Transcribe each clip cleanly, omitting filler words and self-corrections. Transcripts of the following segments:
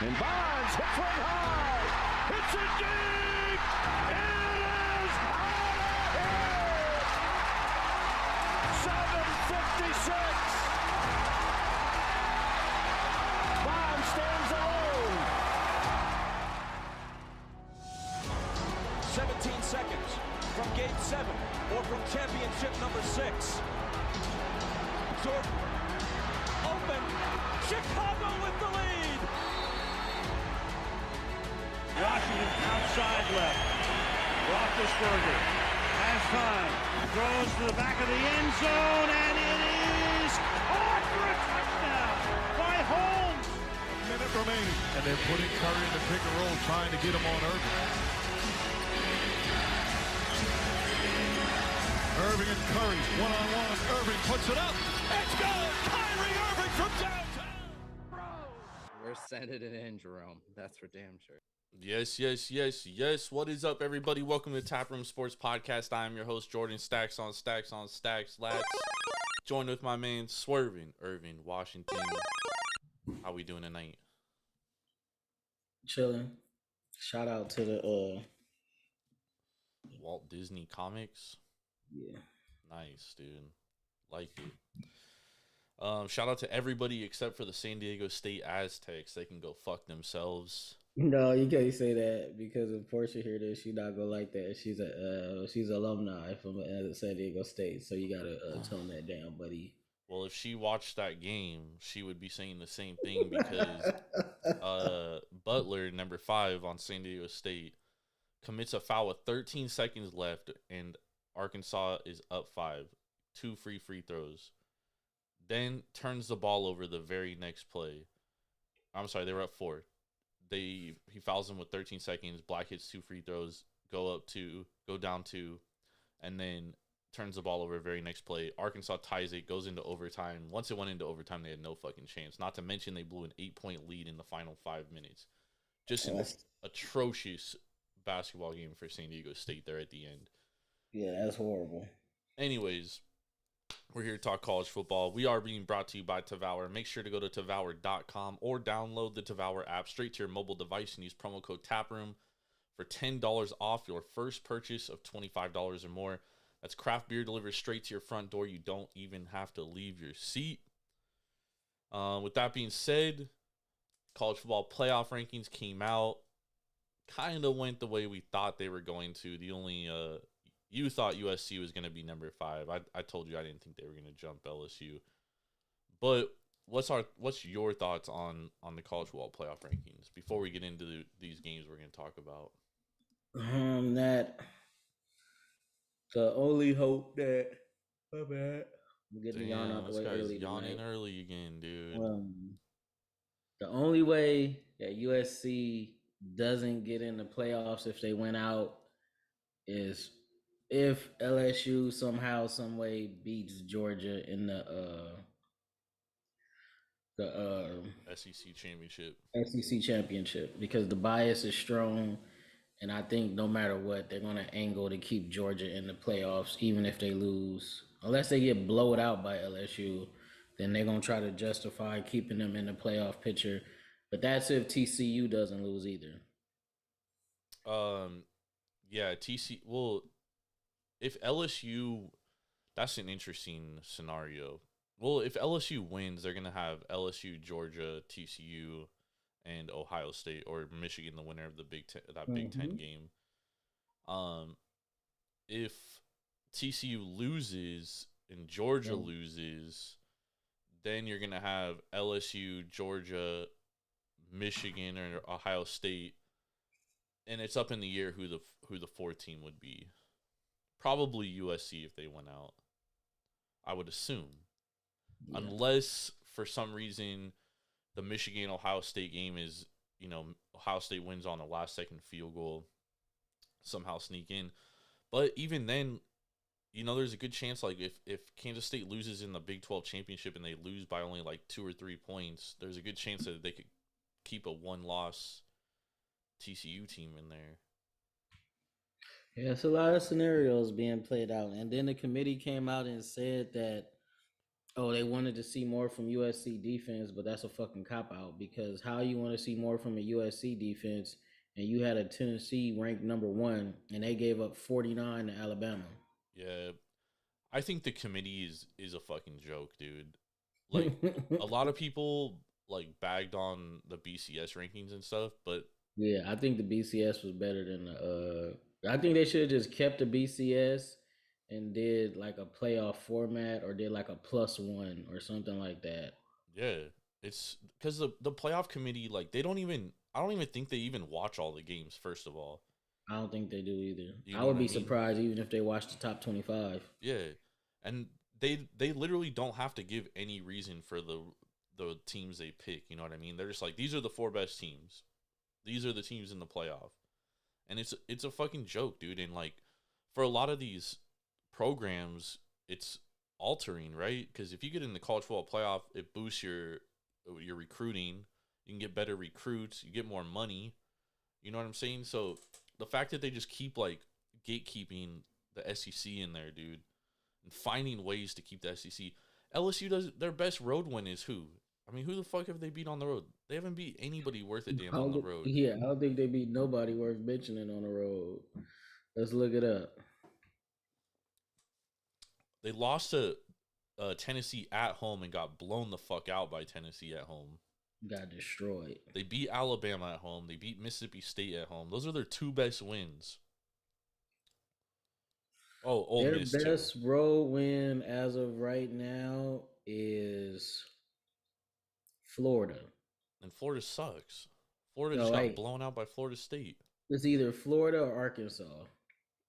And Bonds hits one high. Hits it deep. It is out of here. 7:56. Bonds stands alone. 17 seconds from Game 7 or from championship number 6. Jordan, open. Chicago with the lead. Washington outside left. Roethlisberger has time. Throws to the back of the end zone, and it is caught for a touchdown by Holmes. A minute remaining. And they're putting Curry in the pick and roll, trying to get him on Irving. Irving and Curry, one-on-one. Irving puts it up. It's good. Kyrie Irving from downtown. We're sending it in, Jerome. That's for damn sure. Yes. What is up, everybody? Welcome to Taproom Sports Podcast. I am your host, Jordan. Stacks on Stacks. Lads. Joined with my man, Swerving, Irving, Washington. How we doing tonight? Chilling. Shout out to the Walt Disney Comics. Yeah. Nice, dude. Like it. Shout out to everybody except for the San Diego State Aztecs. They can go fuck themselves. No, you can't say that because if Portia hear this, she not gonna like that. She's alumni from San Diego State, so you gotta tone that down, buddy. Well, if she watched that game, she would be saying the same thing because Butler, number 5 on San Diego State, commits a foul with 13 seconds left, and Arkansas is up 5. 2 free throws. Then turns the ball over the very next play. I'm sorry, they were up 4. He fouls them with 13 seconds. Black hits 2 free throws, go down 2, and then turns the ball over the very next play. Arkansas ties it, goes into overtime. Once it went into overtime, they had no fucking chance. Not to mention they blew an 8-point lead in the final 5 minutes. Just an atrocious basketball game for San Diego State there at the end. Yeah, that's horrible. Anyways, we're here to talk college football. We are being brought to you by Tavour. Make sure to go to Tavour.com or download the Tavour app straight to your mobile device and use promo code TAPROOM for $10 off your first purchase of $25 or more. That's craft beer delivered straight to your front door. You don't even have to leave your seat. With that being said, college football playoff rankings came out. Kind of went the way we thought they were going to. The only... You thought USC was going to be number 5. I told you I didn't think they were going to jump LSU. But what's your thoughts on the college football playoff rankings before we get into these games we're going to talk about? That the only hope that my bad. I'm getting the yawn out the way early. Yawning early again, dude. The only way that USC doesn't get in the playoffs if they went out is if LSU somehow, some way beats Georgia in the SEC championship, because the bias is strong, and I think no matter what, they're going to angle to keep Georgia in the playoffs, even if they lose. Unless they get blown out by LSU, then they're going to try to justify keeping them in the playoff picture. But that's if TCU doesn't lose either. Yeah, well, if LSU, that's an interesting scenario. Well, if LSU wins, they're going to have LSU, Georgia, TCU, and Ohio State, or Michigan, the winner of the Big Ten game. If TCU loses and Georgia loses, then you're going to have LSU, Georgia, Michigan, or Ohio State, and it's up in the air who the 4th team would be. Probably USC if they went out, I would assume. Yeah. Unless, for some reason, the Michigan-Ohio State game is, Ohio State wins on a last-second field goal, somehow sneak in. But even then, there's a good chance, like, if Kansas State loses in the Big 12 championship and they lose by only, 2 or 3 points, there's a good chance that they could keep a one-loss TCU team in there. Yeah, it's a lot of scenarios being played out. And then the committee came out and said that Oh, they wanted to see more from USC defense, but that's a fucking cop out because how you want to see more from a USC defense and you had a Tennessee ranked number 1 and they gave up 49 to Alabama. Yeah, I think the committee is a fucking joke, dude. Like a lot of people like bagged on the BCS rankings and stuff, but Yeah, I think the BCS was better than the I think they should have just kept the BCS and did like a playoff format or did like a +1 or something like that. yeah, it's because the playoff committee, like they don't even, I don't even think they even watch all the games. First of all, I don't think they do either. you I know would what I be mean? surprised even if they watched the top 25. Yeah, and they literally don't have to give any reason for the teams they pick. You know what I mean? They're just like, these are the 4 best teams. These are the teams in the playoff, and it's a fucking joke, dude. And like for a lot of these programs, it's altering, right? Because if you get in the college football playoff, it boosts your recruiting. You can get better recruits. You get more money. You know what I'm saying? So the fact that they just keep like gatekeeping the SEC in there, dude, and finding ways to keep the SEC. LSU does their best road win is who? I mean, who the fuck have they beat on the road? They haven't beat anybody worth a damn on the road. Yeah, I don't think they beat nobody worth mentioning on the road. Let's look it up. They lost to Tennessee at home and got blown the fuck out by Tennessee at home. Got destroyed. They beat Alabama at home. They beat Mississippi State at home. Those are their 2 best wins. Oh, Ole Their Miss best too. road win as of right now is Florida. And Florida sucks. Florida No, just got wait. blown out by Florida State. It's either Florida or Arkansas.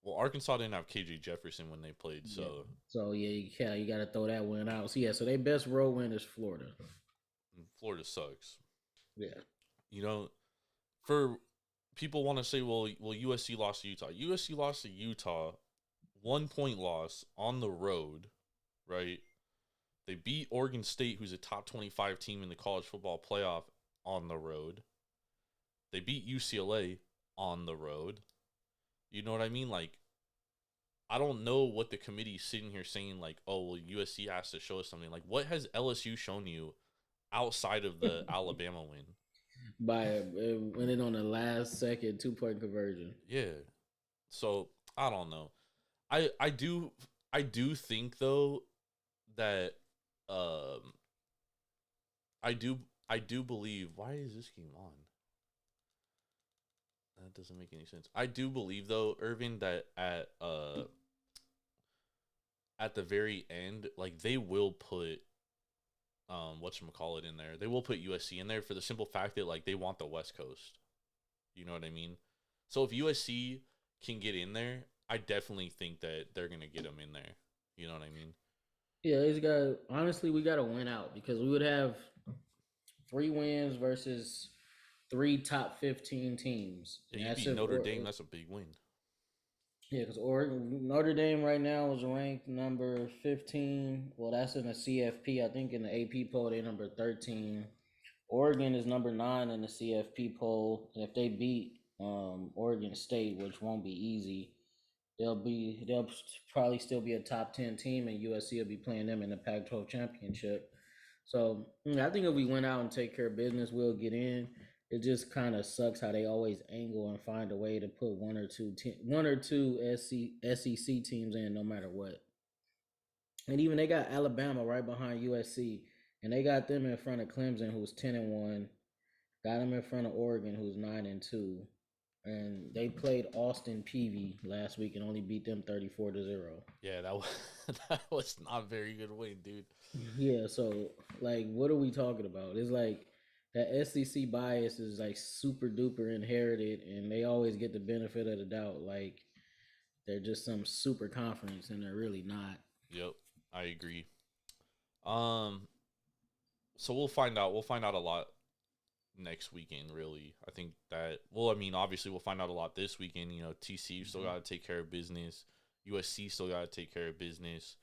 Well, Arkansas didn't have KJ Jefferson when they played, so Yeah. So yeah, you got to throw that one out. So yeah, so their best road win is Florida. Florida sucks. Yeah. You know, for people want to say, well, USC lost to Utah. USC lost to Utah, 1-point loss on the road, right? They beat Oregon State, who's a top 25 team in the college football playoff, on the road. They beat UCLA on the road. You know what I mean? Like, I don't know what the committee's sitting here saying, like, oh, well, USC has to show us something. Like, what has LSU shown you outside of the Alabama win? By winning on the last second 2-point conversion. Yeah. So, I don't know. I do think though that I do believe, why is this game on? That doesn't make any sense. I do believe though, Irvin, that at the very end, like they will put whatchamacallit in there. They will put USC in there for the simple fact that like they want the West Coast. You know what I mean? So if USC can get in there, I definitely think that they're gonna get them in there. You know what I mean? Yeah, we got to win out because we would have 3 wins versus 3 top 15 teams. Yeah, you beat Notre Dame. That's a big win. Yeah, because Notre Dame right now is ranked number 15. Well, that's in the CFP. I think in the AP poll, they're number 13. Oregon is number 9 in the CFP poll. And if they beat Oregon State, which won't be easy, they'll probably still be a top 10 team, and USC will be playing them in the Pac-12 championship. So I think if we went out and take care of business, we'll get in. It just kind of sucks how they always angle and find a way to put one or two SEC teams in, no matter what. And even they got Alabama right behind USC, and they got them in front of Clemson, who's 10-1. Got them in front of Oregon, who's 9-2. And they played Austin Peay last week and only beat them 34-0. Yeah, that was not a very good win, dude. Yeah, so like, what are we talking about? It's like that SEC bias is like super duper inherited, and they always get the benefit of the doubt. Like they're just some super conference, and they're really not. Yep, I agree. So we'll find out. We'll find out a lot next weekend, really. I think that, well, I mean, obviously we'll find out a lot this weekend. You know, TCU still got to take care of business. USC still got to take care of business.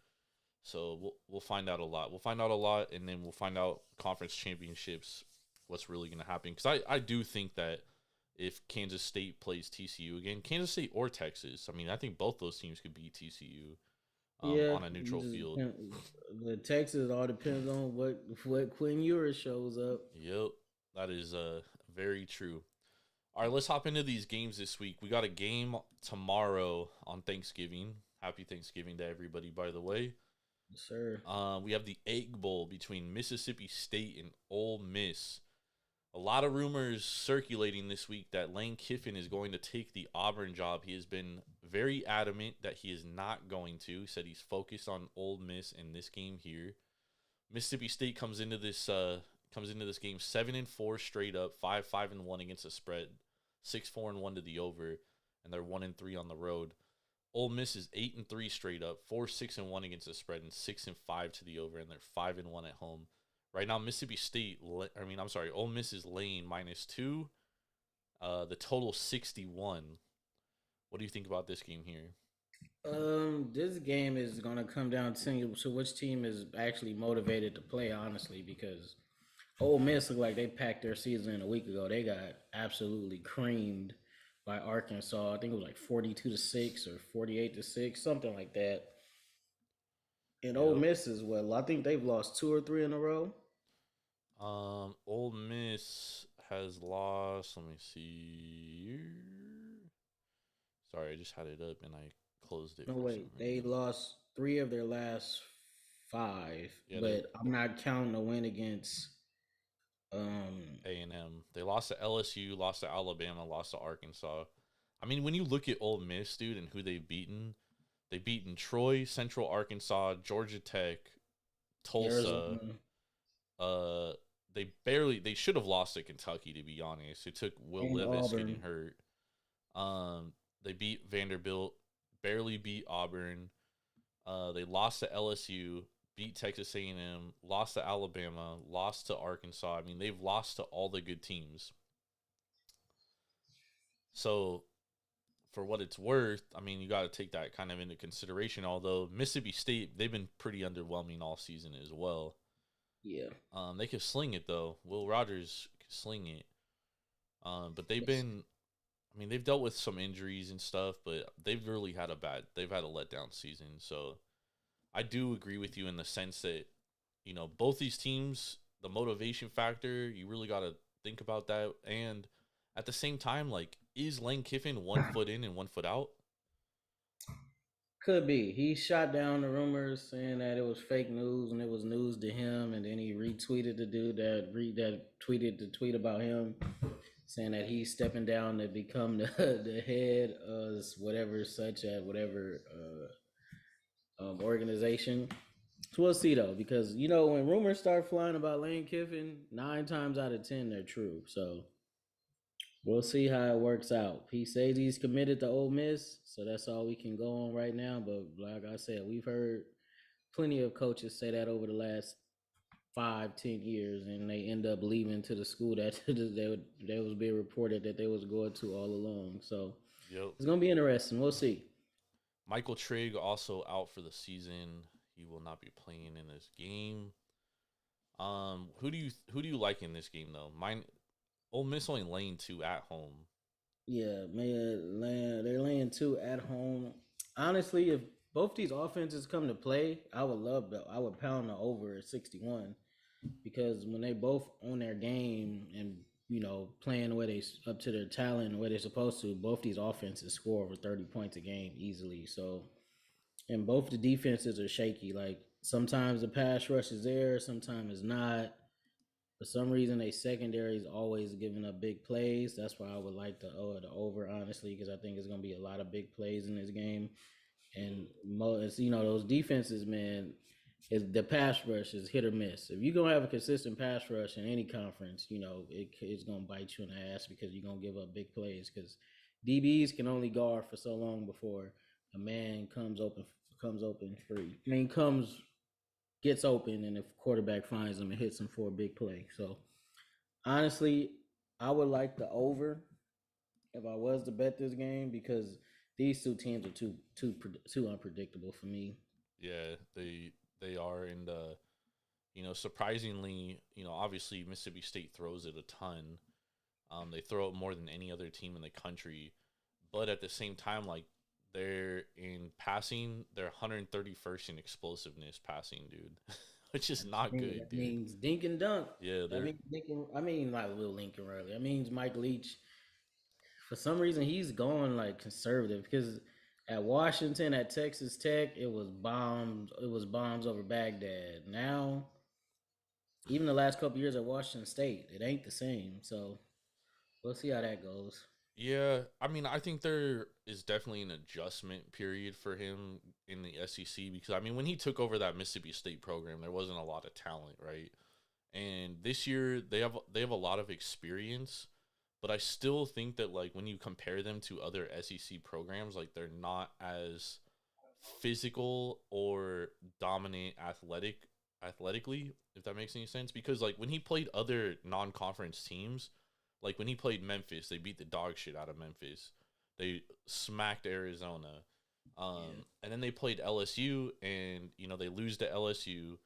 So we'll find out a lot. We'll find out a lot, and then we'll find out conference championships, what's really going to happen. Because I do think that if Kansas State plays TCU again, Kansas State or Texas, I mean, I think both those teams could beat TCU. Yeah, on a neutral field. the Texas all depends on what Quinn Ewers shows up. Yep, that is very true. All right, let's hop into these games this week. We got a game tomorrow on Thanksgiving. Happy Thanksgiving to everybody, by the way. Yes, sir. We have the Egg Bowl between Mississippi State and Ole Miss. A lot of rumors circulating this week that Lane Kiffin is going to take the Auburn job. He has been very adamant that he is not going to. He said he's focused on Ole Miss in this game here. Mississippi State comes into this game 7-4 straight up, 5-1 against the spread, 6-4-1 to the over, and they're 1-3 on the road. Ole Miss is 8-3 straight up, 4-6-1 against the spread, and 6-5 to the over, and they're 5-1 at home. Right now, Ole Miss is laying -2. The total 61. What do you think about this game here? This game is gonna come down to which team is actually motivated to play, honestly, because Ole Miss look like they packed their season in a week ago. They got absolutely creamed by Arkansas. I think it was like 42-6 or 48-6, something like that. And Ole Miss as well. I think they've lost 2 or 3 in a row. Ole Miss has lost. Let me see. Sorry, I just had it up and I closed it. No, wait. They lost 3 of their last 5, but I'm not counting a win against A&M. They lost to LSU, lost to Alabama, lost to Arkansas. I mean, when you look at Ole Miss, dude, and who they've beaten Troy, Central Arkansas, Georgia Tech, Tulsa. They should have lost to Kentucky, to be honest. It took Will Levis getting hurt. They beat Vanderbilt, barely beat Auburn. They lost to LSU, beat Texas A&M, lost to Alabama, lost to Arkansas. I mean, they've lost to all the good teams. So, for what it's worth, I mean, you got to take that kind of into consideration. Although Mississippi State, they've been pretty underwhelming all season as well. Yeah. They could sling it, though. Will Rogers could sling it. But they've dealt with some injuries and stuff, but they've had a letdown season. So I do agree with you in the sense that, both these teams, the motivation factor, you really got to think about that. And at the same time, like, is Lane Kiffin 1 foot in and 1 foot out? Could be. He shot down the rumors saying that it was fake news and it was news to him, and then he retweeted the dude that tweeted the tweet about him, saying that he's stepping down to become the head of whatever organization. So we'll see though, because when rumors start flying about Lane Kiffin, 9 times out of 10 they're true. So we'll see how it works out. He says he's committed to Ole Miss, so that's all we can go on right now. But like I said, we've heard plenty of coaches say that over the last 5-10 years, and they end up leaving to the school that they was being reported that they was going to all along. So It's gonna be interesting. We'll see. Michael Trigg also out for the season. He will not be playing in this game. Who do you like in this game though? Ole Miss only laying 2 at home. Yeah, man, they're laying 2 at home. Honestly, if both these offenses come to play, I would pound the over at 61, because when they both own their game and playing where they up to their talent and where they're supposed to, both these offenses score over 30 points a game easily. So, and both the defenses are shaky. Like, sometimes the pass rush is there, sometimes it's not. For some reason, they secondary is always giving up big plays. That's why I would like the over, honestly, because I think it's going to be a lot of big plays in this game. And those defenses, man, the pass rush is hit or miss. If you're going to have a consistent pass rush in any conference, it's going to bite you in the ass, because you're going to give up big plays, because DBs can only guard for so long before a man gets open, and if quarterback finds him and hits him for a big play. So honestly, I would like the over if I was to bet this game, because these 2 teams are too unpredictable for me. Yeah, they are, and surprisingly, obviously Mississippi State throws it a ton. They throw it more than any other team in the country, but at the same time, like, They're in passing. They're 131st in explosiveness passing, dude, which is not good, That dude. means dink and dunk. Yeah, That they're means Lincoln. I mean, not Will Lincoln Riley. That means Mike Leach. For some reason, he's going like conservative because at Washington, at Texas Tech, it was bombs. It was bombs over Baghdad. Now, even the last couple years at Washington State, it ain't the same. So we'll see how that goes. yeah. I mean, I think there is definitely an adjustment period for him in the SEC because I mean, when he took over that Mississippi State program, there wasn't a lot of talent, right? And this year they have a lot of experience, but I still think that like when you compare them to other SEC programs, like they're not as physical or dominant athletically, if that makes any sense. Because like when he played other non-conference teams, like when he played Memphis, they beat the dog shit out of Memphis. They smacked Arizona. And then they played LSU, and they lose to LSU.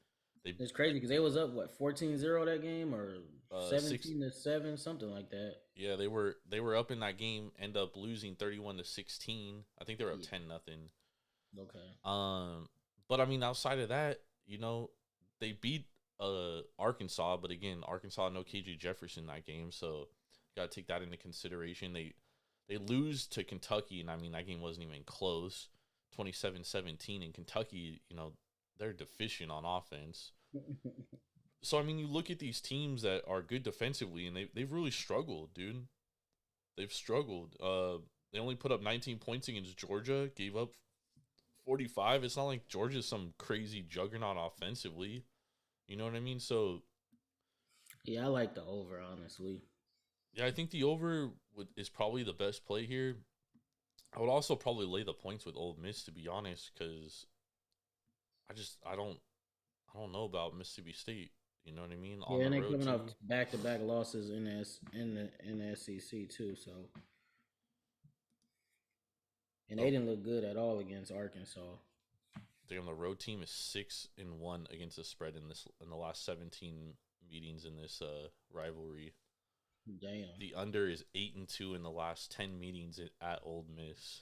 They It's crazy because they was up what 14-0 that game or 17-7, something like that. yeah, they were up in that game, end up losing 31-16. I think they were up 10-0. Okay. But I mean, outside of that, they beat Arkansas, but again, Arkansas no KJ Jefferson that game, so gotta take that into consideration. They lose to Kentucky, and I mean that game wasn't even close, 27-17. In Kentucky, they're deficient on offense. So I mean, you look at these teams that are good defensively, and they've really struggled, dude. They've struggled. They only put up 19 points against Georgia, gave up 45. It's not like Georgia's some crazy juggernaut offensively. You know what I mean? So Yeah, I like the over, honestly. yeah, I think the over is probably the best play here. I would also probably lay the points with Ole Miss, to be honest, because I don't know about Mississippi State. You know what I mean? On Yeah, the and they road coming too. off back-to-back losses in the SEC too. So, and they didn't look good at all against Arkansas. Damn, the road team is 6-1 against the spread in the last 17 meetings in this rivalry. Damn. The under is 8-2 in the last 10 meetings at Ole Miss.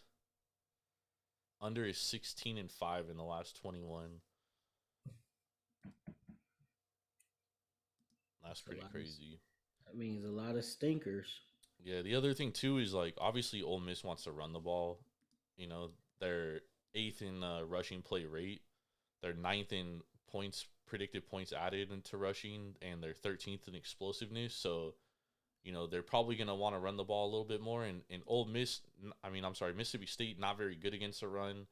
Under is 16-5 in the last 21. That's pretty crazy. That means a lot of stinkers. Yeah, the other thing too is like obviously Ole Miss wants to run the ball. They're 8th in rushing play rate. They're 9th in predicted points added into rushing, and they're 13th in explosiveness. So, they're probably gonna want to run the ball a little bit more. And Mississippi State not very good against the run.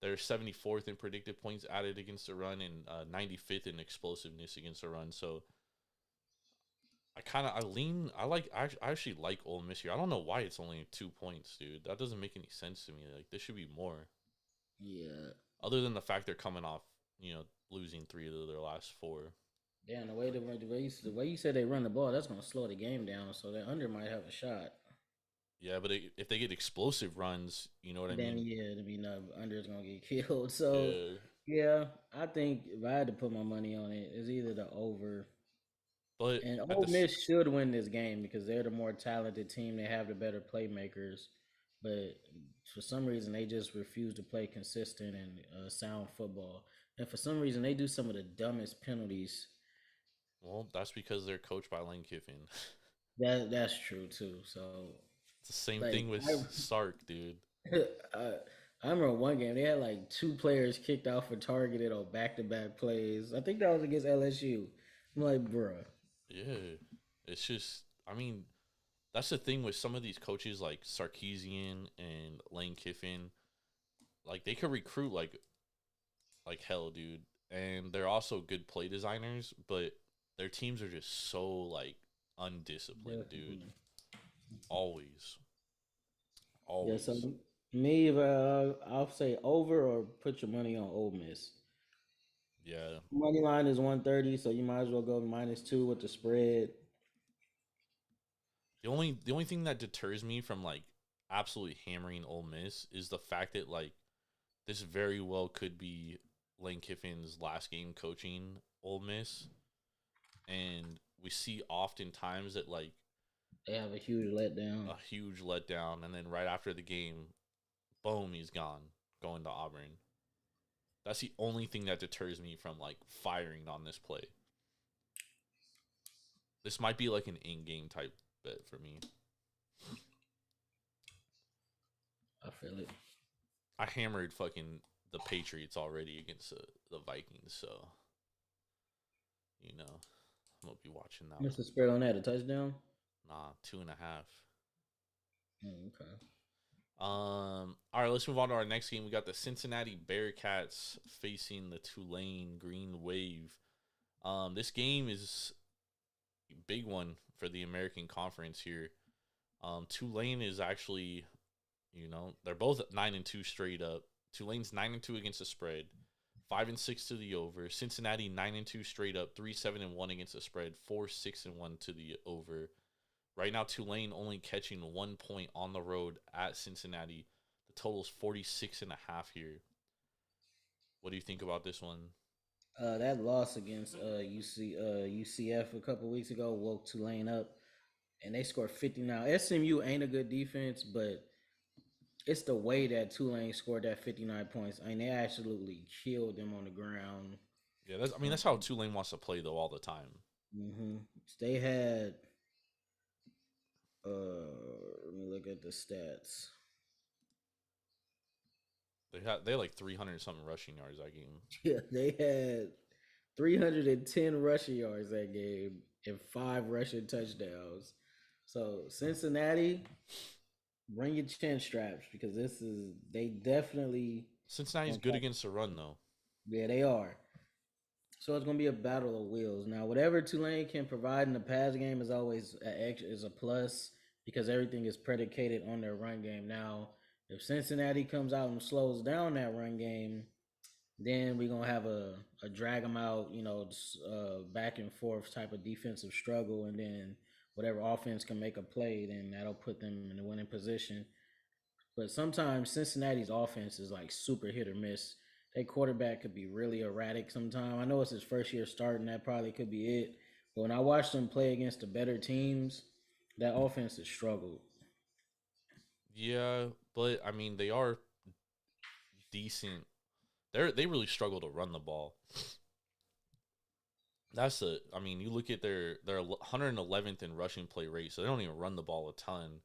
They're 74th in predicted points added against the run and 95th in explosiveness against the run. So I actually like Ole Miss here. I don't know why it's only 2 points, dude. That doesn't make any sense to me. Like this should be more. Yeah. Other than the fact they're coming off, losing 3 of their last 4. Damn, the way you said they run the ball, that's gonna slow the game down. So the under might have a shot. Yeah, but if they get explosive runs, you know what I Then mean? yeah, it'll be no under's gonna get killed. So yeah, I think if I had to put my money on it, it's either the over. But And Ole Miss should win this game because they're the more talented team. They have the better playmakers, but for some reason they just refuse to play consistent and sound football. And for some reason they do some of the dumbest penalties. well, that's because they're coached by Lane Kiffin. That's true too. So It's the same like thing with Sark, dude. I remember one game they had like 2 players kicked out for targeted on back-to-back plays. I think that was against LSU. I'm like, bruh. Yeah, it's just. I mean, that's the thing with some of these coaches like Sarkisian and Lane Kiffin. Like they could recruit like hell, dude, and they're also good play designers, but their teams are just so like undisciplined, dude. Always. Yeah, Always. so me, I'll say over or put your money on Ole Miss. Yeah. Money line is 130, so you might as well go -2 with the spread. The only thing that deters me from like absolutely hammering Ole Miss is the fact that like this very well could be Lane Kiffin's last game coaching Ole Miss, and we see oftentimes that like They have a huge letdown. a huge letdown, and then right after the game, boom, he's gone, going to Auburn. That's the only thing that deters me from like firing on this play. This might be like an in-game type bet for me. I feel it. I hammered fucking the Patriots already against the Vikings, so I'm gonna be watching that. What's the spread on that? A touchdown? Nah, 2.5. Okay. All right, let's move on to our next game. We got the Cincinnati Bearcats facing the Tulane Green Wave. This game is a big one for the American Conference here. Tulane is actually, they're both 9-2 straight up. Tulane's 9-2 against the spread, 5-6 to the over. Cincinnati 9-2 straight up, 3-7-1 against the spread, 4-6-1 to the over. Right now, Tulane only catching 1 point on the road at Cincinnati. The total's 46.5 here. What do you think about this one? That loss against UCF a couple weeks ago woke Tulane up, and they scored 50. Now SMU ain't a good defense, but it's the way that Tulane scored that 59 points. I mean, they absolutely killed them on the ground. Yeah, that's how Tulane wants to play though all the time. Mm-hmm. They had. Let me look at the stats. They had like 300 something rushing yards that game. Yeah, they had 310 rushing yards that game and 5 rushing touchdowns. So Cincinnati, bring your chin straps because they definitely. Cincinnati's good against the run though. Yeah, they are. So it's gonna be a battle of wheels. Now, whatever Tulane can provide in the pass game is always is a plus because everything is predicated on their run game. Now, if Cincinnati comes out and slows down that run game, then we're gonna have a drag them out, back and forth type of defensive struggle, and then whatever offense can make a play, then that'll put them in the winning position. But sometimes Cincinnati's offense is like super hit or miss. Their quarterback could be really erratic sometimes. I know it's his first year starting. That probably could be it. But when I watch them play against the better teams, that offense has struggled. Yeah, but I mean they are decent. They really struggle to run the ball. You look at their 111th in rushing play rate, so they don't even run the ball a ton.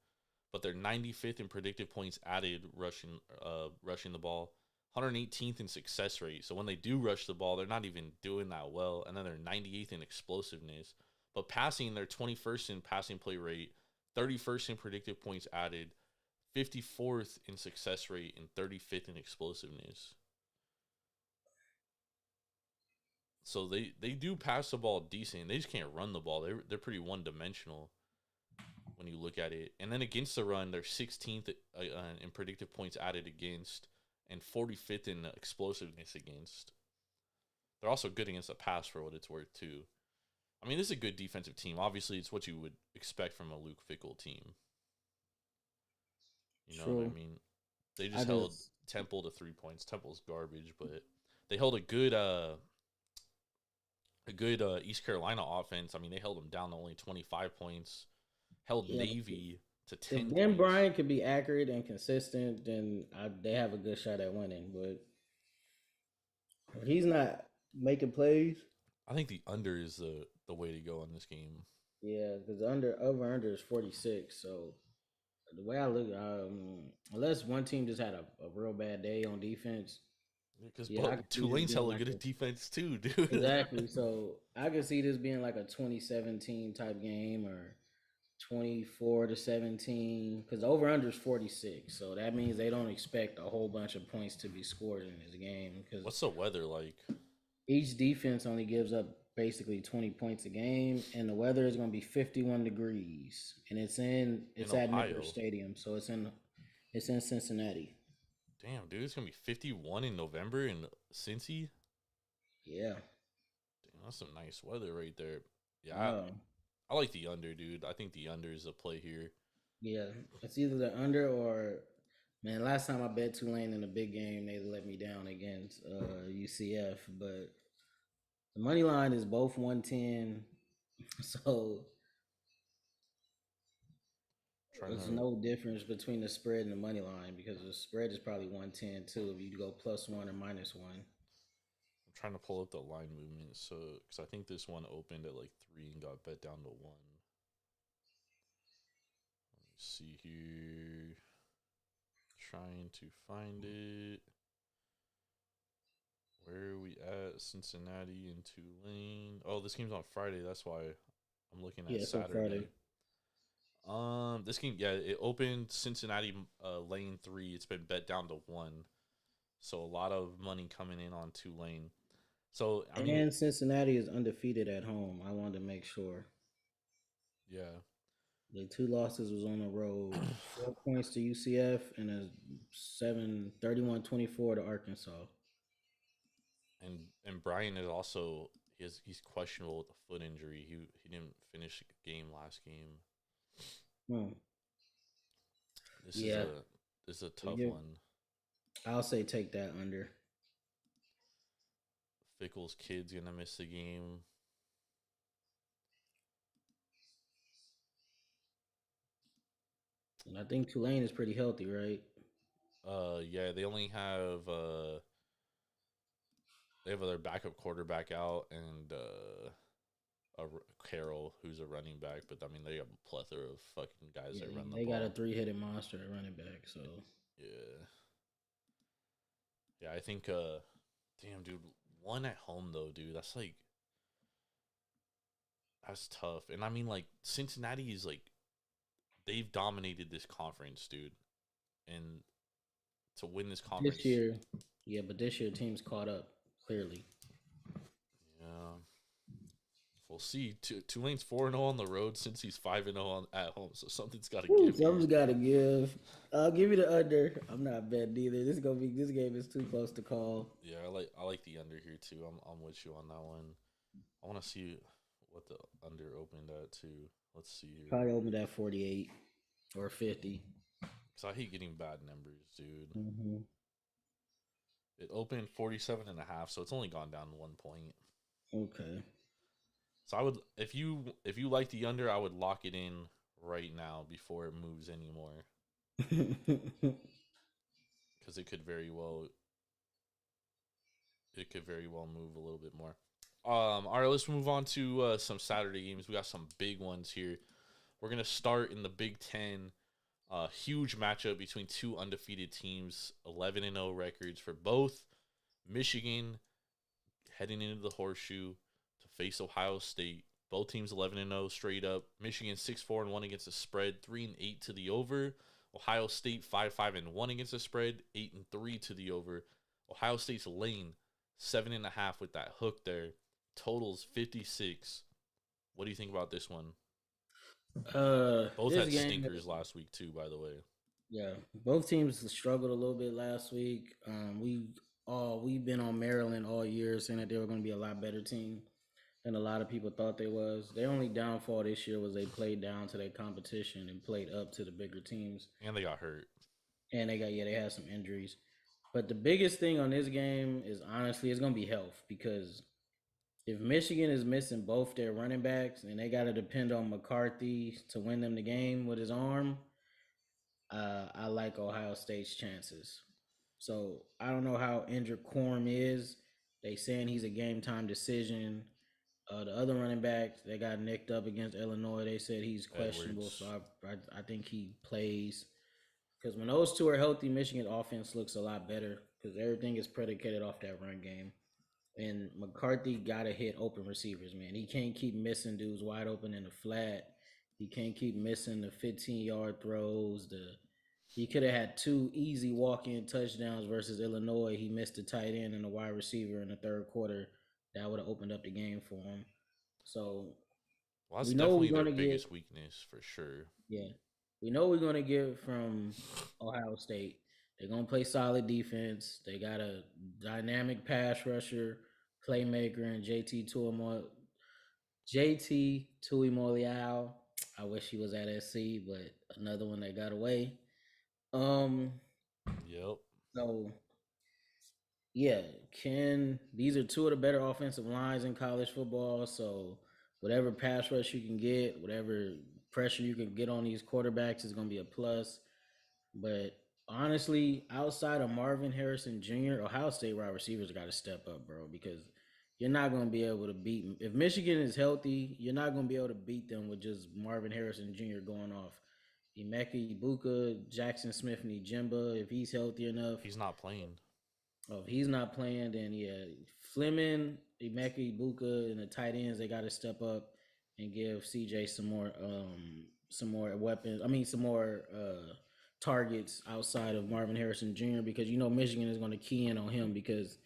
But they're 95th in predictive points added rushing the ball. 118th in success rate. So when they do rush the ball, they're not even doing that well. And then they're 98th in explosiveness. But passing, they're 21st in passing play rate, 31st in predictive points added, 54th in success rate, and 35th in explosiveness. So they do pass the ball decent. They just can't run the ball. They're pretty one-dimensional when you look at it. And then against the run, they're 16th in predictive points added against, and 45th in explosiveness against. They're also good against the pass for what it's worth, too. I mean, this is a good defensive team. Obviously, it's what you would expect from a Luke Fickell team. You know what I mean? They just held Temple to 3 points. Temple's garbage, but they held a good East Carolina offense. I mean, they held them down to only 25 points. Held Navy to 10 points. If Ben Bryant could be accurate and consistent, then they have a good shot at winning. But if he's not making plays, I think the under is the way to go in this game. Yeah, because over under is 46. So the way I look, unless one team just had a real bad day on defense. Because Tulane's hella good at defense too, dude. Exactly. So I could see this being like a 2017 type game or 24-17. Because over under is 46. So that means they don't expect a whole bunch of points to be scored in this game. What's the weather like? Each defense only gives up basically 20 points a game, and the weather is going to be 51 degrees, and it's at Nippert Stadium, so it's in Cincinnati. Damn, dude, it's gonna be 51 in November in Cincy. Yeah, damn, that's some nice weather right there. Yeah, I like the under, dude. I think the under is a play here. Yeah, it's either the under or, man, last time I bet Tulane in a big game, they let me down against UCF, but the money line is both 110, so Trying There's to no difference between the spread and the money line because the spread is probably 110 too if you go +1 or -1. I'm trying to pull up the line movement, so because I think this one opened at like 3 and got bet down to 1. Let me see here. Trying to find it. Where are we at? Cincinnati and Tulane. Oh, this game's on Friday. That's why I'm looking at Yeah, it's on Saturday. Friday. This game, yeah, it opened Cincinnati lane 3. It's been bet down to 1, so a lot of money coming in on Tulane. So I mean, And Cincinnati is undefeated at home. I wanted to make sure. yeah, The 2 losses was on the road. 4 points to UCF and a 31-24 to Arkansas. and Brian is also he's questionable with a foot injury. He didn't finish the game last game. Hmm. This Yeah. is a tough Yeah. one. I'll say take that under. Fickle's kid's gonna miss the game. And I think Tulane is pretty healthy, right? Yeah, they only have they have their backup quarterback out and Carroll, who's a running back. But I mean, they have a plethora of fucking guys that run the they ball. got a 3-headed monster at running back. So yeah. I think damn dude, 1 at home though, dude. That's tough. And I mean, like Cincinnati is like they've dominated this conference, dude, and to win this conference this year, but this year teams caught up clearly. Yeah. We'll see. Tulane's 4-0 on the road since he's 5-0 at home, so something's got to give. Something's got to give. I'll give you the under. I'm not betting either. This game is too close to call. Yeah, I like the under here too. I'm with you on that one. I want to see what the under opened at too. Let's see here. Probably opened at 48 or 50. Because I hate getting bad numbers, dude. Mm-hmm. It opened 47.5, so it's only gone down 1 point. Okay. So I would, if you like the under, I would lock it in right now before it moves anymore. Because it could very well move a little bit more. All right, let's move on to some Saturday games. We got some big ones here. We're gonna start in the Big Ten. Huge matchup between 2 undefeated teams, 11-0 records for both. Michigan heading into the Horseshoe to face Ohio State. Both teams 11-0 straight up. Michigan 6-4-1 against the spread, 3-8 to the over. Ohio State 5-5-1 against the spread, 8-3 to the over. Ohio State's lane 7.5 with that hook there. Totals 56. What do you think about this one? Both had stinkers last week too, by the way. Yeah, both teams struggled a little bit last week. We've been on Maryland all year saying that they were going to be a lot better team than a lot of people thought they was. Their only downfall this year was they played down to their competition and played up to the bigger teams. And they got hurt. And they had some injuries. But the biggest thing on this game is honestly it's going to be health, because if Michigan is missing both their running backs and they got to depend on McCarthy to win them the game with his arm, I like Ohio State's chances. So I don't know how injured Quorum is. They saying he's a game time decision. The other running back that got nicked up against Illinois, they said he's questionable. Edwards. So I think he plays. Because when those two are healthy, Michigan offense looks a lot better because everything is predicated off that run game. And McCarthy got to hit open receivers, man. He can't keep missing dudes wide open in the flat. He can't keep missing the 15-yard throws. He could have had 2 easy walk-in touchdowns versus Illinois. He missed the tight end and the wide receiver in the third quarter. That would have opened up the game for him. So that's definitely their biggest weakness for sure. Yeah. We know we're going to get from Ohio State. They're going to play solid defense. They got a dynamic pass rusher, playmaker, and JT Tuimoloau. I wish he was at SC, but another one that got away. Yep. So, yeah, these are 2 of the better offensive lines in college football. So, whatever pass rush you can get, whatever pressure you can get on these quarterbacks is going to be a plus. But honestly, outside of Marvin Harrison Jr., Ohio State wide receivers got to step up, bro, because you're not going to be able to beat them. If Michigan is healthy, you're not going to be able to beat them with just Marvin Harrison Jr. going off. Emeka Ibuka, Jackson Smith, and Jimba, if he's healthy enough. He's not playing. Oh, if he's not playing, then yeah, Fleming, Emeka Ibuka, and the tight ends, they got to step up and give CJ some more weapons. I mean, some more targets outside of Marvin Harrison Jr. because Michigan is going to key in on him because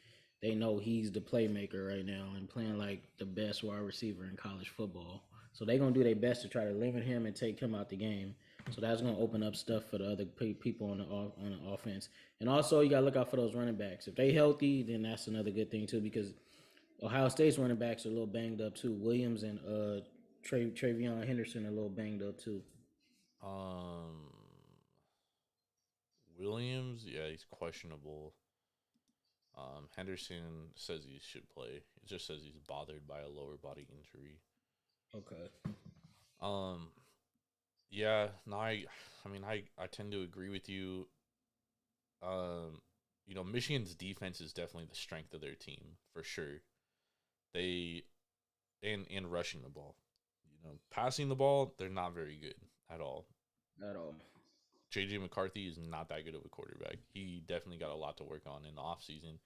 they know he's the playmaker right now and playing like the best wide receiver in college football. So they're going to do their best to try to limit him and take him out the game. So that's going to open up stuff for the other people on the offense. And also, you got to look out for those running backs. If they healthy, then that's another good thing too because Ohio State's running backs are a little banged up too. Williams and Travion Henderson are a little banged up too. Williams, yeah, he's questionable. Henderson says he should play. It just says he's bothered by a lower body injury. Okay. Yeah, no, I tend to agree with you. Michigan's defense is definitely the strength of their team for sure. They and rushing the ball. Passing the ball, they're not very good at all. At all. JJ McCarthy is not that good of a quarterback. He definitely got a lot to work on in the offseason.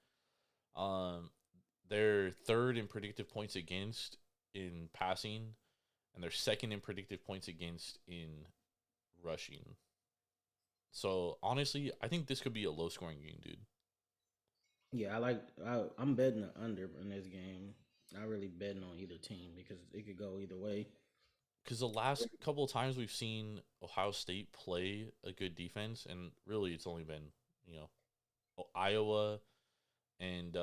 They're third in predictive points against in passing, and they're second in predictive points against in rushing. So, honestly, I think this could be a low-scoring game, dude. Yeah, I'm betting the under in this game. Not really betting on either team because it could go either way. Because the last couple of times we've seen Ohio State play a good defense, and really it's only been, Iowa and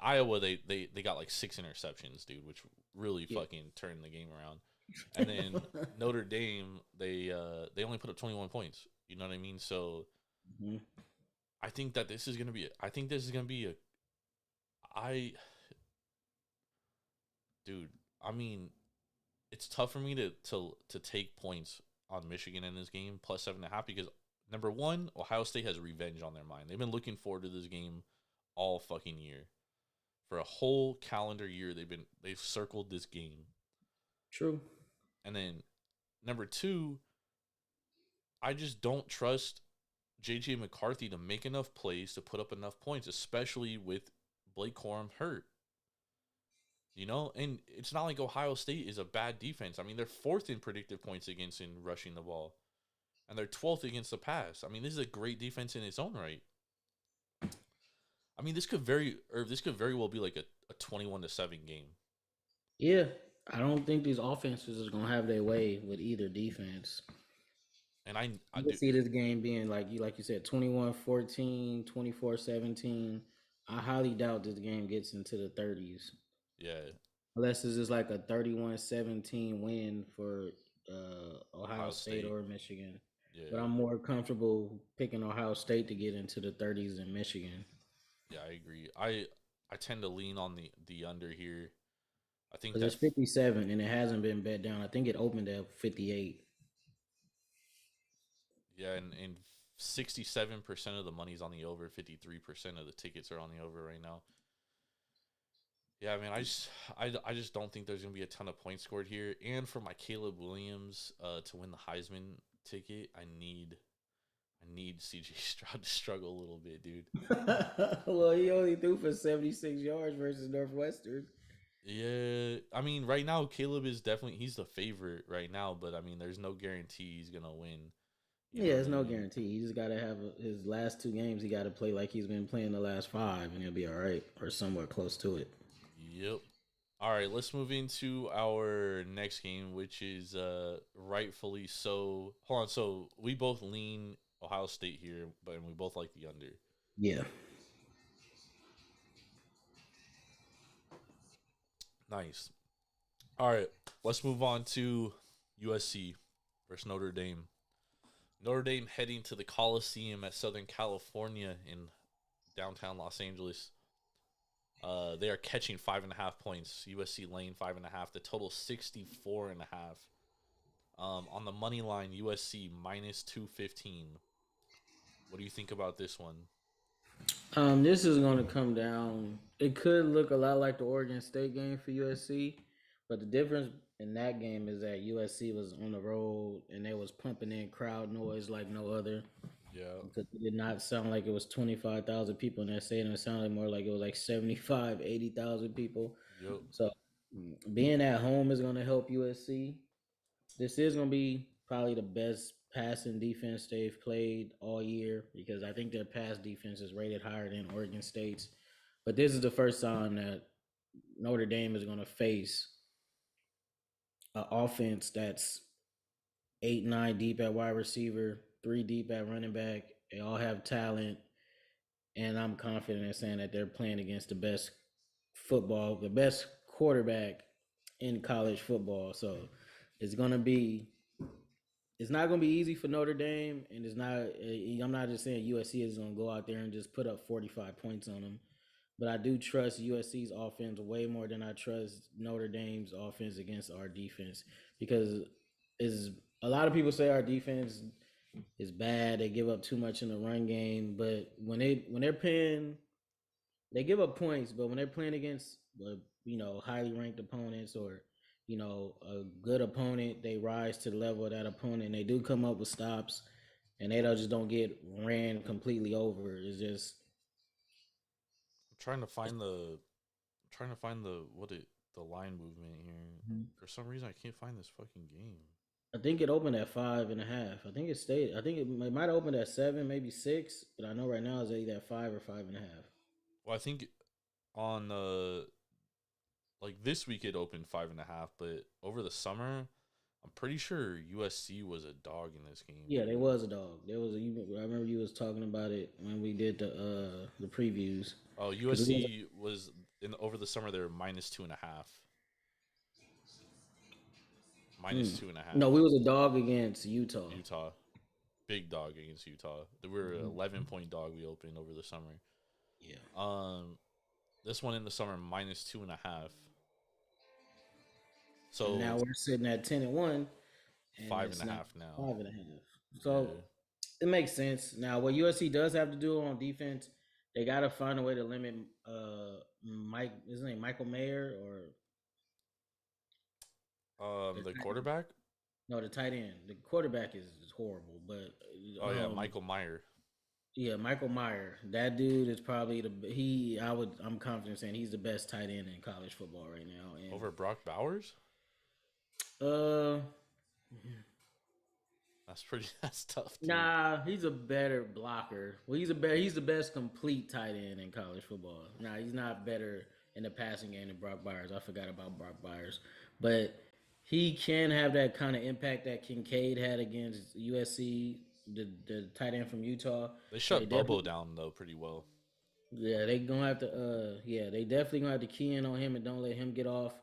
Iowa they got like 6 interceptions, dude, which really fucking turned the game around. And then Notre Dame, they only put up 21 points. You know what I mean? So I think that this is gonna be it's tough for me to take points on Michigan in this game plus 7.5 because number one, Ohio State has revenge on their mind. They've been looking forward to this game all fucking year. For a whole calendar year, they've circled this game. True. And then number two, I just don't trust JJ McCarthy to make enough plays to put up enough points, especially with Blake Corum hurt. And it's not like Ohio State is a bad defense. I mean, they're 4th in predictive points against in rushing the ball. And they're 12th against the pass. I mean, this is a great defense in its own right. I mean, this could very well be like a 21-7 game. Yeah, I don't think these offenses is gonna have their way with either defense. And I do see this game being like you said, 21-14, 24-17. I highly doubt this game gets into the 30s. Yeah. Unless it's just like a 31-17 win for Ohio State or Michigan. Yeah. But I'm more comfortable picking Ohio State to get into the 30s than Michigan. Yeah, I agree. I tend to lean on the under here. I think it's 57 and it hasn't been bet down. I think it opened at 58. Yeah, and 67% of the money's on the over. 53% of the tickets are on the over right now. Yeah, I mean, I just don't think there's gonna be a ton of points scored here. And for my Caleb Williams to win the Heisman ticket, I need CJ Stroud to struggle a little bit, dude. Well, he only threw for 76 yards versus Northwestern. Yeah, I mean, right now Caleb is he's the favorite right now, but I mean, there's no guarantee he's gonna win. Yeah, there's no guarantee. He just gotta have his last 2 games. He got to play like he's been playing the last 5, and he'll be all right or somewhere close to it. Yep. All right, let's move into our next game, which is rightfully so. Hold on. So we both lean Ohio State here, but we both like the under. Yeah. Nice. All right, let's move on to USC versus Notre Dame. Notre Dame heading to the Coliseum at Southern California in downtown Los Angeles. They are catching 5.5 points. USC laying 5.5. The total 64.5. On the money line, USC minus 215. What do you think about this one? This is going to come down. It could look a lot like the Oregon State game for USC, but the difference in that game is that USC was on the road and they was pumping in crowd noise like no other. Yeah. Because it did not sound like it was 25,000 people in that stadium. It sounded more like it was like 75, 80,000 people. Yep. So being at home is going to help USC. This is going to be probably the best passing defense they've played all year because I think their pass defense is rated higher than Oregon State's. But this is the first time that Notre Dame is going to face an offense that's 8, 9 deep at wide receiver, 3 deep at running back. They all have talent. And I'm confident in saying that they're playing against the best quarterback in college football. So it's going to be it's not going to be easy for Notre Dame, and it's not. I'm not just saying USC is going to go out there and just put up 45 points on them, but I do trust USC's offense way more than I trust Notre Dame's offense against our defense because is a lot of people say our defense is bad. They give up too much in the run game, but when they're playing, they give up points. But when they're playing against highly ranked opponents or a good opponent, they rise to the level of that opponent. And they do come up with stops, and they don't get ran completely over. It's just I'm trying to find the line movement here. For some reason, I can't find this fucking game. I think it opened at 5.5. I think it stayed. I think it might have opened at 7, maybe 6. But I know right now it's either at 5 or 5.5. Well, I think on like this week it opened 5.5, but over the summer, I'm pretty sure USC was a dog in this game. Yeah, they was a dog. I remember you was talking about it when we did the previews. Oh, USC was over the summer. They were minus 2.5. Minus 2.5. No, we was a dog against Utah. Big dog against Utah. They were an 11-point dog. We opened over the summer. Yeah. This one in the summer minus 2.5. So and now we're sitting at 10-1. 5.5 now. 5.5. So it makes sense. Now, what USC does have to do on defense, they got to find a way to limit his name Michael Mayer or the quarterback. No, the tight end. The quarterback is horrible, but Michael Mayer. Yeah, Michael Mayer. That dude is probably I'm confident saying he's the best tight end in college football right now. And, over Brock Bowers? That's tough. Dude. Nah, he's a better blocker. Well, he's the best complete tight end in college football. Nah, he's not better in the passing game than Brock Bowers. I forgot about Brock Bowers, but he can have that kind of impact that Kincaid had against USC, the tight end from Utah. They shut Bobo down though pretty well. Yeah, they gonna have to. They definitely gonna have to key in on him and don't let him get off.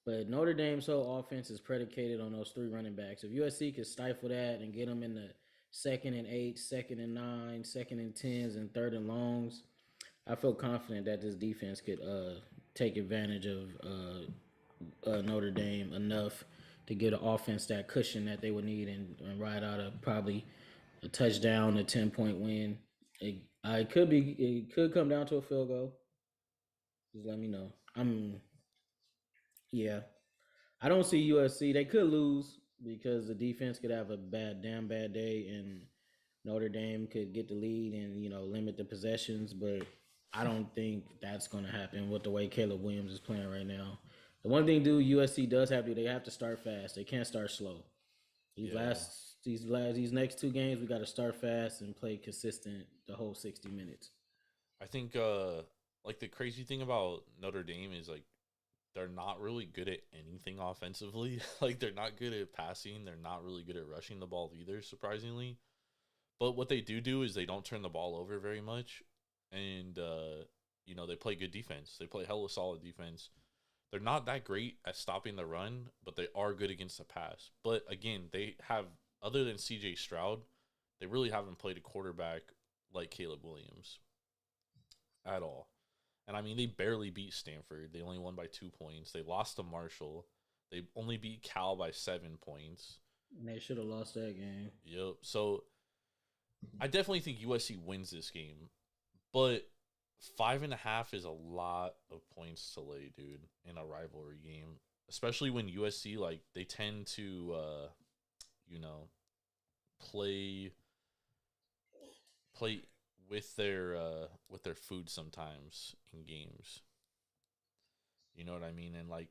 But Notre Dame's whole offense is predicated on those 3 running backs. If USC could stifle that and get them in the 2nd and 8, 2nd and 9, 2nd and 10s, and 3rd and longs, I feel confident that this defense could take advantage of Notre Dame enough to get an offense that cushion that they would need and ride out probably a touchdown, a 10-point win. It could come down to a field goal. Just let me know. I don't see USC. They could lose because the defense could have a damn bad day, and Notre Dame could get the lead and limit the possessions. But I don't think that's going to happen with the way Caleb Williams is playing right now. The one thing USC does have to do, they have to start fast. They can't start slow. These next 2 games, we got to start fast and play consistent the whole 60 minutes. I think like the crazy thing about Notre Dame is like they're not really good at anything offensively. Like they're not good at passing. They're not really good at rushing the ball either, surprisingly. But what they do is they don't turn the ball over very much. And, they play good defense. They play hella solid defense. They're not that great at stopping the run, but they are good against the pass. But again, they have, other than CJ Stroud, they really haven't played a quarterback like Caleb Williams at all. And I mean, they barely beat Stanford. They only won by 2 points. They lost to Marshall. They only beat Cal by 7 points. And they should have lost that game. Yep. So I definitely think USC wins this game, but 5.5 is a lot of points to lay, dude, in a rivalry game. Especially when USC like they tend to you know, play play with their food sometimes in games. You know what I mean? And like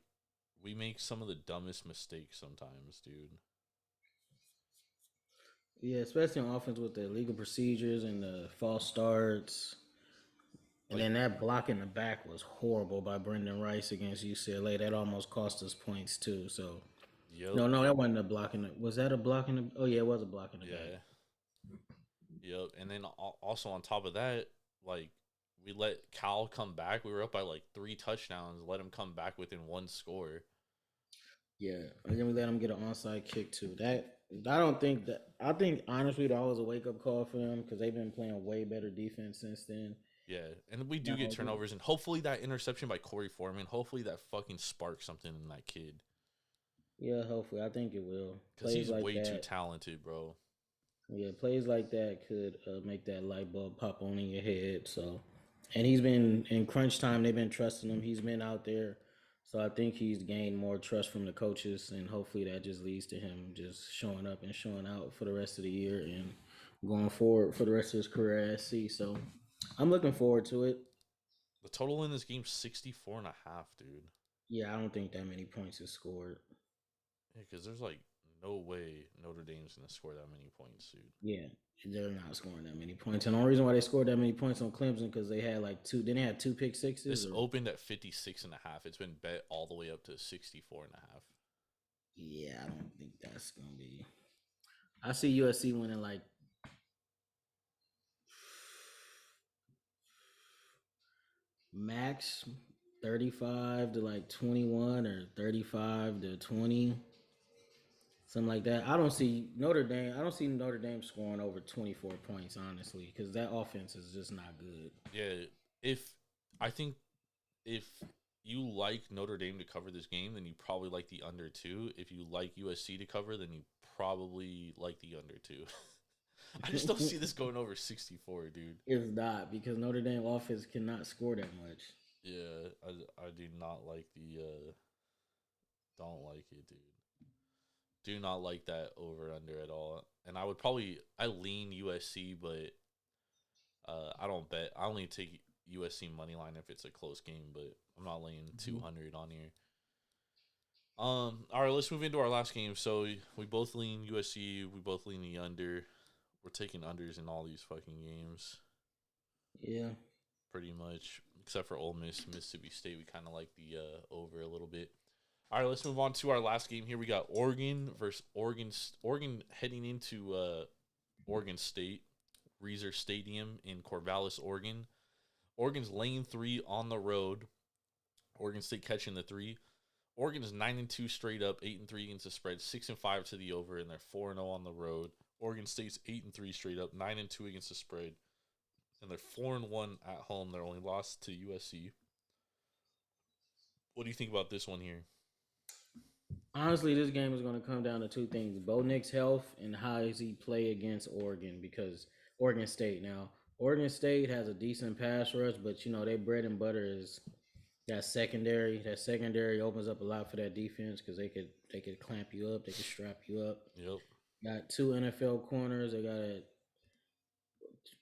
we make some of the dumbest mistakes sometimes, dude. Yeah, especially on offense with the illegal procedures and the false starts. And Like, then that block in the back was horrible by Brendan Rice against UCLA. That almost cost us points too. So yep, no, that wasn't a block in the. Was that a block in the? Oh yeah, it was a block in the back. yeah, yep. And then also on top of that, like we let Cal come back. We were up by like 3 touchdowns. Let him come back within one score. Yeah, and then we let them get an onside kick too. That I don't think that. I think honestly that was a wake up call for them because they've been playing way better defense since then. Yeah, and we do Now, get turnovers, and hopefully that interception by Corey Foreman, hopefully that fucking sparks something in that kid yeah, hopefully I think it will. because Plays he's like way too that. talented, bro. Yeah, plays like that could make that light bulb pop on in your head. So, and he's been in crunch time. They've been trusting him. He's been out there, so I think he's gained more trust from the coaches, and hopefully that just leads to him just showing up and showing out for the rest of the year and going forward for the rest of his career at SC. So, I'm looking forward to it. The total in this game 64.5, dude. Yeah, I don't think that many points is scored. Yeah, because there's like no way Notre Dame's gonna score that many points, dude. Yeah, they're not scoring that many points. And the only reason why they scored that many points on Clemson because they had like two. Didn't they have two pick sixes? This Or, opened at 56.5. It's been bet all the way up to 64.5. yeah, I don't think that's gonna be. I see USC winning like max 35 to like 21 or 35 to 20, something like that. I don't see Notre Dame. I don't see Notre Dame scoring over 24 points, honestly, because that offense is just not good. Yeah, if I think if you like Notre Dame to cover this game, then you probably like the under two. If you like USC to cover, then you probably like the under two. I just don't see this going over 64, dude. It's not because Notre Dame offense cannot score that much. Yeah, I do not like the don't like it, dude. Do not like that over under at all. And I lean USC, but I don't bet. I only take USC money line if it's a close game, but I'm not laying 200 on here. All right, let's move into our last game. So we both lean USC. We both lean the under. We're taking unders in all these fucking games, Yeah. pretty much, except for Ole Miss, Mississippi State. We kind of like the over a little bit. All right, let's move on to our last game here. We got Oregon versus Oregon. Oregon heading into Oregon State, Reser Stadium in Corvallis, Oregon. Oregon's laying 3 on the road. Oregon State catching the 3. Oregon is 9-2 straight up, 8-3 against the spread, 6-5 to the over, and they're 4-0 on the road. Oregon State's 8-3 straight up, 9-2 against the spread, and they're 4-1 at home. They're only lost to USC. What do you think about this one here? Honestly, this game is going to come down to two things: Bo Nick's health and how does he play against Oregon. Because Oregon State now, Oregon State has a decent pass rush, but you know their bread and butter is that secondary. That secondary opens up a lot for that defense because they could clamp you up, they could strap you up. Yep. Got 2 NFL corners. They got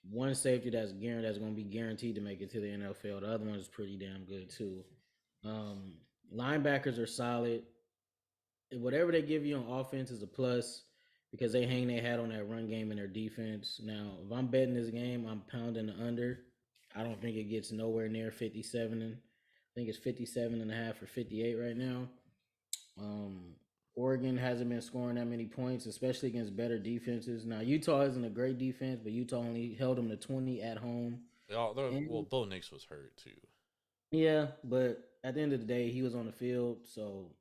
one safety that's going to be guaranteed to make it to the NFL. The other one is pretty damn good too. Linebackers are solid. Whatever they give you on offense is a plus because they hang their hat on that run game and their defense. Now, if I'm betting this game, I'm pounding the under. I don't think it gets nowhere near 57. I think it's 57 and a half or 58 right now. Oregon hasn't been scoring that many points, especially against better defenses. Now, Utah isn't a great defense, but Utah only held them to 20 at home. Well, Bo Nix was hurt too. Yeah, but at the end of the day, he was on the field, so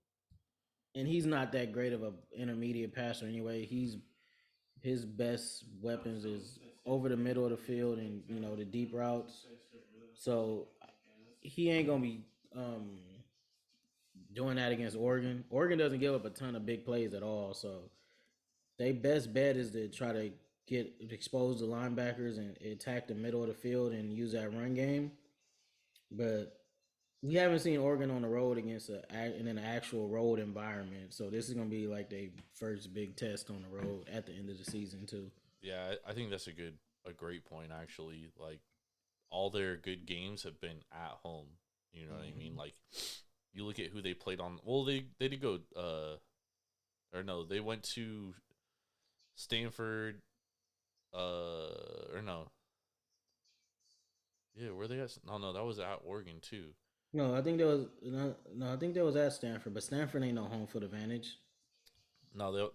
and he's not that great of an intermediate passer anyway. His best weapons is over the middle of the field and the deep routes. So he ain't gonna be doing that against Oregon. Oregon doesn't give up a ton of big plays at all. So They best bet is to try to expose the linebackers and attack the middle of the field and use that run game. But we haven't seen Oregon on the road against in an actual road environment. So this is gonna be like their first big test on the road at the end of the season too. Yeah, I think that's a great point actually. Like all their good games have been at home. You know what I mean? Like you look at who they played on. Well, they did go or no, they went to Stanford or no. Yeah, where they at? No, that was at Oregon too. No, I think there was no. I think there was at Stanford, but Stanford ain't no home field advantage. No,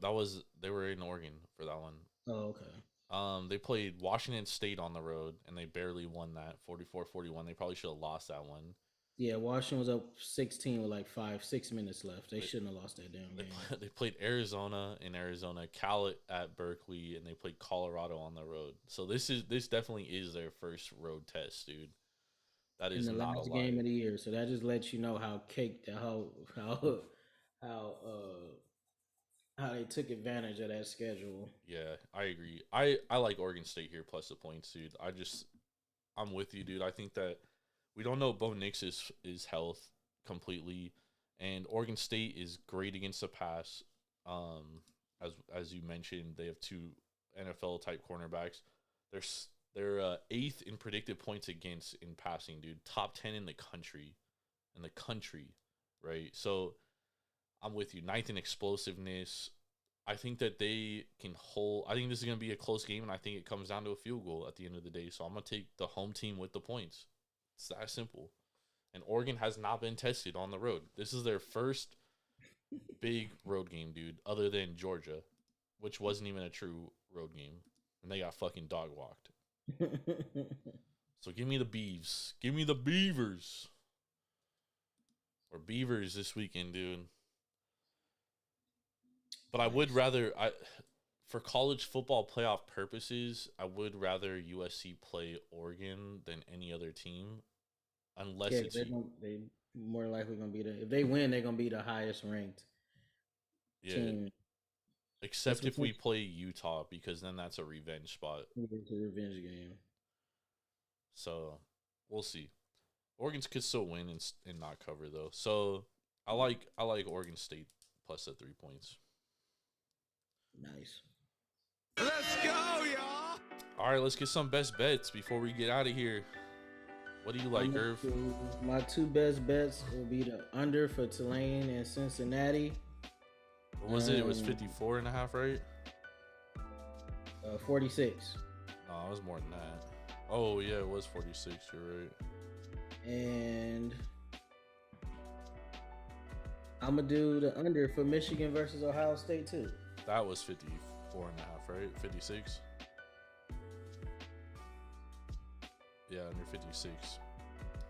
they were in Oregon for that one. Oh, okay. They played Washington State on the road, and they barely won that 44-41. They probably should have lost that one. Yeah, Washington was up 16 with like 6 minutes left. They shouldn't have lost that damn game. They played Arizona in Arizona, Cal at Berkeley, and they played Colorado on the road. So this definitely is their first road test, dude. That is in the not last a lie. game of the year. So that just lets you know how how they took advantage of that schedule. Yeah, I agree. I like Oregon State here plus the points, dude. I'm with you, dude. I think that we don't know Bo Nix's health completely, and Oregon State is great against the pass. As you mentioned, they have two NFL type cornerbacks. They're eighth in predicted points against in passing, dude. Top 10 in the country, right? So I'm with you. Ninth in explosiveness. I think that they can hold. I think this is going to be a close game, and I think it comes down to a field goal at the end of the day. So I'm going to take the home team with the points. It's that simple. And Oregon has not been tested on the road. This is their first big road game, dude, other than Georgia, which wasn't even a true road game. And they got fucking dog walked. So give me the Beavs. Give me the Beavers. Or Beavers this weekend, dude. But I would rather, for college football playoff purposes, I would rather USC play Oregon than any other team, unless it's they more likely gonna be if they win, they're gonna be the highest ranked team. Except if we play Utah, because then that's a revenge spot. It's a revenge game. So we'll see. Oregon could still win and not cover though. So I like Oregon State plus the 3 points. Nice. Let's go, y'all. All right, let's get some best bets before we get out of here. What do you like, Irv? My two best bets will be the under for Tulane and Cincinnati. What was it? It was 54.5, right? 46. No, it was more than that. Oh, yeah, it was 46. You're right. And I'm going to do the under for Michigan versus Ohio State, too. That was 54.5, right? 56? Yeah, under 56.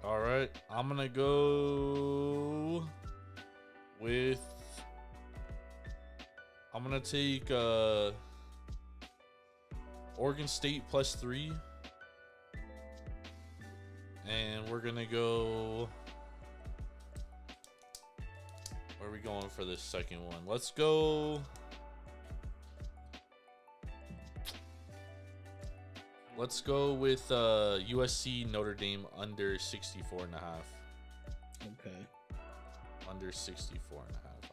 All right, I'm going to go with... I'm going to take Oregon State plus 3. And we're going to go... Where are we going for this second one? Let's go... Let's go with USC Notre Dame under 64.5. Okay. Under 64.5.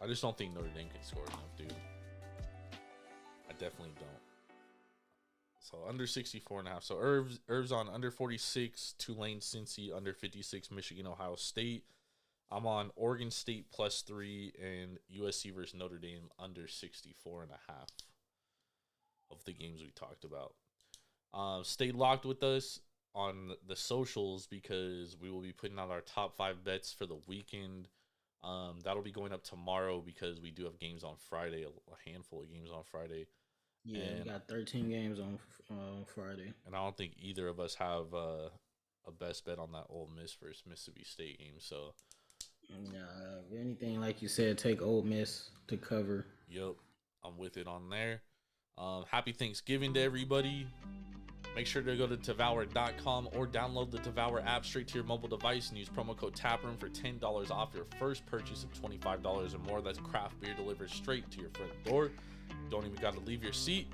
I just don't think Notre Dame can score enough, dude. I definitely don't. So under 64.5. So Irv's on under 46, Tulane, Cincy, under 56, Michigan, Ohio State. I'm on Oregon State plus 3 and USC versus Notre Dame under 64.5 of the games we talked about. Stay locked with us on the socials because we will be putting out our top 5 bets for the weekend. That'll be going up tomorrow because we do have games on Friday, a handful of games on Friday. Yeah, and we got 13 games on Friday. And I don't think either of us have a best bet on that Ole Miss versus Mississippi State game. So, if anything, like you said, take Ole Miss to cover. Yep, I'm with it on there. Happy Thanksgiving to everybody. Make sure to go to Devour.com or download the Devour app straight to your mobile device and use promo code TAPROOM for $10 off your first purchase of $25 or more. That's craft beer delivered straight to your front door. don't even got to leave your seat.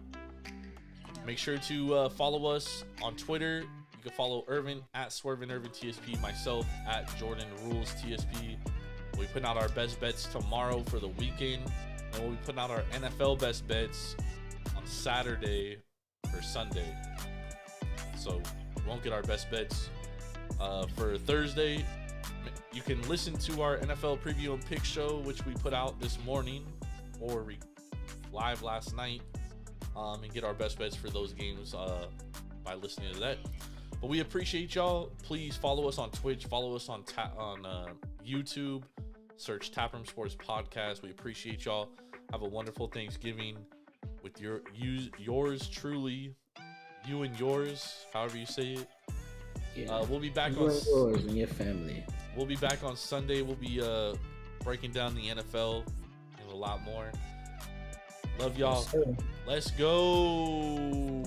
Make sure to follow us on Twitter. You can follow Irvin at SwervinIrvinTSP, myself at JordanRulesTSP. We'll be putting out our best bets tomorrow for the weekend, and we'll be putting out our NFL best bets on Saturday for Sunday. So we won't get our best bets for Thursday. You can listen to our NFL preview and pick show, which we put out this morning or live last night, and get our best bets for those games by listening to that. But we appreciate y'all. Please follow us on Twitch, follow us on YouTube, search Taproom Sports Podcast. We appreciate y'all. Have a wonderful Thanksgiving with yours truly, you and yours, however you say it. Yeah. We'll be back you on and yours and your family. We'll be back on Sunday. We'll be breaking down the NFL and a lot more. Love y'all. Yes, sir. Let's go.